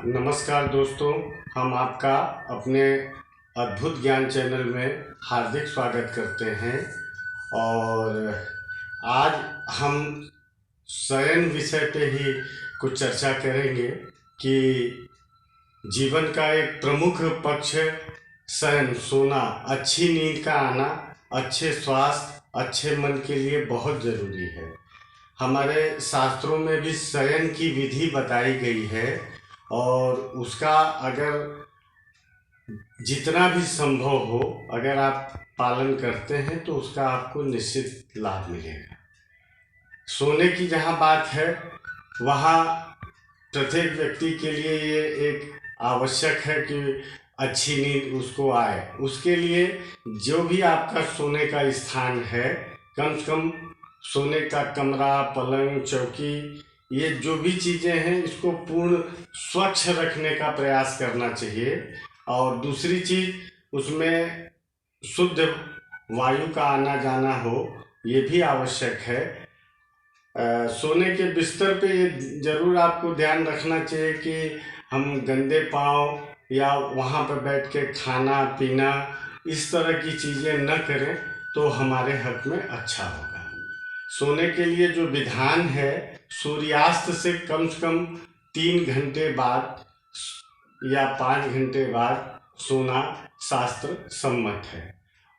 नमस्कार दोस्तों, हम आपका अपने अद्भुत ज्ञान चैनल में हार्दिक स्वागत करते हैं। और आज हम शयन विषय पे ही कुछ चर्चा करेंगे कि जीवन का एक प्रमुख पक्ष शयन, सोना, अच्छी नींद का आना, अच्छे स्वास्थ्य, अच्छे मन के लिए बहुत ज़रूरी है। हमारे शास्त्रों में भी शयन की विधि बताई गई है और उसका अगर जितना भी संभव हो अगर आप पालन करते हैं तो उसका आपको निश्चित लाभ मिलेगा। सोने की जहाँ बात है वहाँ प्रत्येक व्यक्ति के लिए ये एक आवश्यक है कि अच्छी नींद उसको आए। उसके लिए जो भी आपका सोने का स्थान है, कम से कम सोने का कमरा, पलंग, चौकी, ये जो भी चीज़ें हैं इसको पूर्ण स्वच्छ रखने का प्रयास करना चाहिए। और दूसरी चीज़, उसमें शुद्ध वायु का आना जाना हो, ये भी आवश्यक है। सोने के बिस्तर पे ये ज़रूर आपको ध्यान रखना चाहिए कि हम गंदे पाँव या वहाँ पर बैठ के खाना पीना इस तरह की चीज़ें न करें तो हमारे हक में अच्छा होगा। सोने के लिए जो विधान है, सूर्यास्त से कम 3 घंटे बाद या 5 घंटे बाद सोना शास्त्र सम्मत है।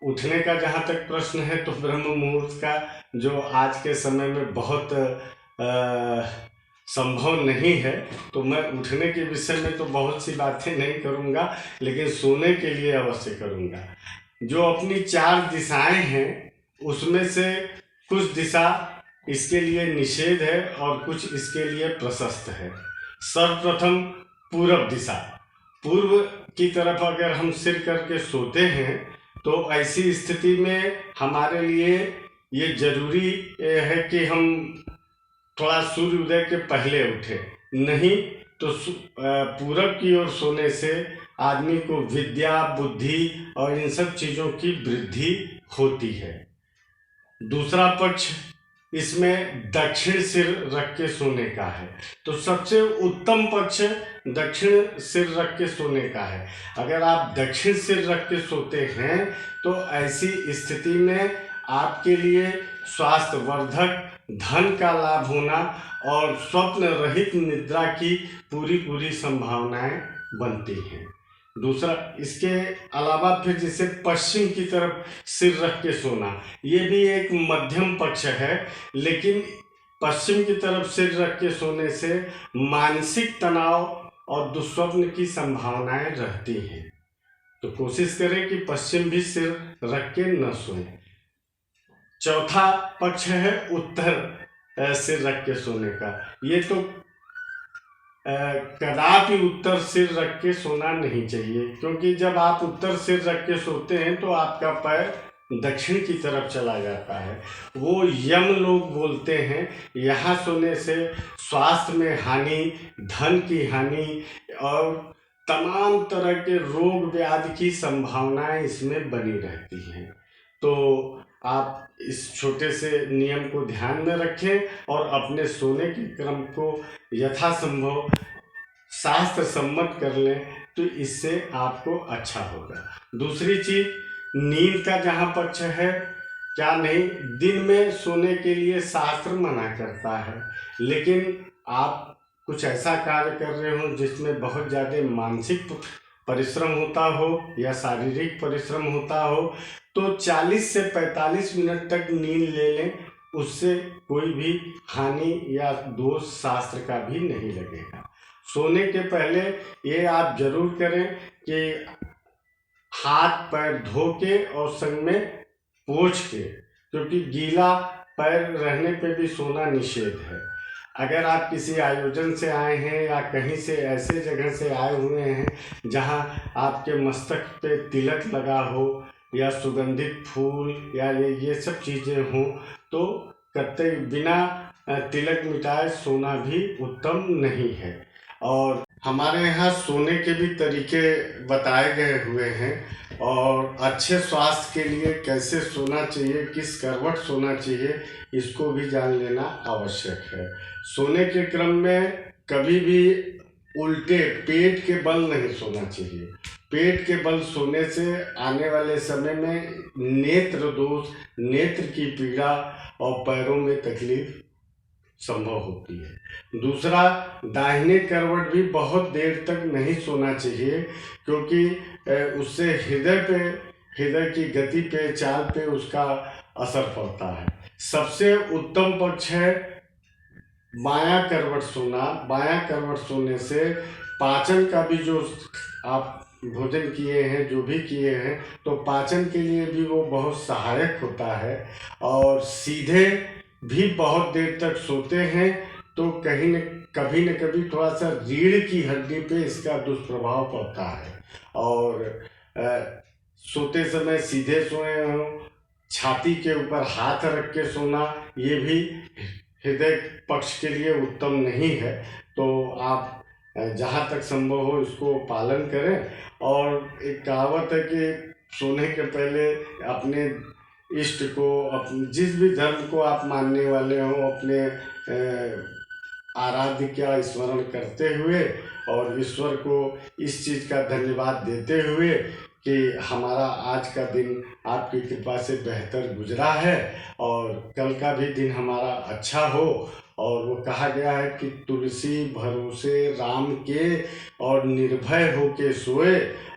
उठने का जहाँ तक प्रश्न है तो ब्रह्म मुहूर्त का जो आज के समय में बहुत संभव नहीं है, तो मैं उठने के विषय में तो बहुत सी बातें नहीं करूँगा, लेकिन सोने के लिए अवश्य करूँगा। जो अपनी 4 दिशाएं हैं उसमें से कुछ दिशा इसके लिए निषेध है और कुछ इसके लिए प्रशस्त है। सर्वप्रथम पूर्व दिशा। पूर्व की तरफ अगर हम सिर करके सोते हैं तो ऐसी स्थिति में हमारे लिए ये जरूरी है कि हम थोड़ा सूर्योदय के पहले उठे, नहीं तो पूरब की ओर सोने से आदमी को विद्या, बुद्धि और इन सब चीज़ों की वृद्धि होती है। दूसरा पक्ष इसमें दक्षिण सिर रख के सोने का है, तो सबसे उत्तम पक्ष दक्षिण सिर रख के सोने का है। अगर आप दक्षिण सिर रख के सोते हैं तो ऐसी स्थिति में आपके लिए स्वास्थ्यवर्धक, धन का लाभ होना और स्वप्न रहित निद्रा की पूरी संभावनाएं बनती हैं। दूसरा, इसके अलावा फिर जैसे पश्चिम की तरफ सिर रख के सोना, ये भी एक मध्यम पक्ष है, लेकिन पश्चिम की तरफ सिर रख के सोने से मानसिक तनाव और दुस्वप्न की संभावनाएं रहती हैं। तो कोशिश करें कि पश्चिम भी सिर रख के न सोएं। चौथा पक्ष है उत्तर सिर रख के सोने का। ये तो कदापि उत्तर सिर रख के सोना नहीं चाहिए, क्योंकि जब आप उत्तर सिर रख के सोते हैं तो आपका पैर दक्षिण की तरफ चला जाता है। वो यम लोग बोलते हैं, यहाँ सोने से स्वास्थ्य में हानि, धन की हानि और तमाम तरह के रोग व्याधि की संभावनाएं इसमें बनी रहती हैं। तो आप इस छोटे से नियम को ध्यान में रखें और अपने सोने के क्रम को यथासंभव शास्त्र सम्मत कर लें, तो इससे आपको अच्छा होगा। दूसरी चीज, नींद का जहाँ पक्ष है, क्या नहीं, दिन में सोने के लिए शास्त्र मना करता है, लेकिन आप कुछ ऐसा कार्य कर रहे हो जिसमें बहुत ज़्यादा मानसिक परिश्रम होता हो या शारीरिक परिश्रम होता हो, तो 40 से 45 मिनट तक नींद ले लें, उससे कोई भी हानि या दोष शास्त्र का भी नहीं लगेगा। सोने के पहले ये आप जरूर करें कि हाथ पैर धो के और संग में पोंछ के, क्योंकि गीला पैर रहने पे भी सोना निषेध है। अगर आप किसी आयोजन से आए हैं या कहीं से ऐसे जगह से आए हुए हैं जहां आपके मस्तक पे तिलक लगा हो या सुगंधित फूल या ये सब चीज़ें हों, तो कतई बिना तिलक मिटाए सोना भी उत्तम नहीं है। और हमारे यहाँ सोने के भी तरीके बताए गए हुए हैं और अच्छे स्वास्थ्य के लिए कैसे सोना चाहिए, किस करवट सोना चाहिए, इसको भी जान लेना आवश्यक है। सोने के क्रम में कभी भी उल्टे पेट के बल नहीं सोना चाहिए। पेट के बल सोने से आने वाले समय में नेत्र दोष, नेत्र की पीड़ा और पैरों में तकलीफ संभव होती है। दूसरा, दाहिने करवट भी बहुत देर तक नहीं सोना चाहिए, क्योंकि उससे हृदय की गति पे, चाल पे उसका असर पड़ता है। सबसे उत्तम पक्ष है बायां करवट सोना। बायां करवट सोने से पाचन का भी, जो आप भोजन किए हैं, जो भी किए हैं, तो पाचन के लिए भी वो बहुत सहायक होता है। और सीधे भी बहुत देर तक सोते हैं तो कभी न कभी थोड़ा सा रीढ़ की हड्डी पे इसका दुष्प्रभाव पड़ता है। और सोते समय सीधे सोए हों, छाती के ऊपर हाथ रख के सोना, ये भी हृदय पक्ष के लिए उत्तम नहीं है। तो आप जहाँ तक संभव हो इसको पालन करें। और एक कहावत है कि सोने के पहले अपने इष्ट को, अपने जिस भी धर्म को आप मानने वाले हो, अपने आराध्य का स्मरण करते हुए और ईश्वर को इस चीज़ का धन्यवाद देते हुए कि हमारा आज का दिन आपकी कृपा से बेहतर गुजरा है और कल का भी दिन हमारा अच्छा हो। और वो कहा गया है कि तुलसी भरोसे राम के और निर्भय हो के सोए,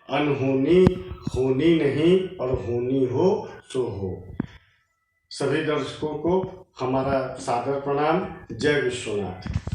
अनहोनी होनी नहीं और होनी हो सो हो। सभी दर्शकों को हमारा सादर प्रणाम। जय विश्वनाथ।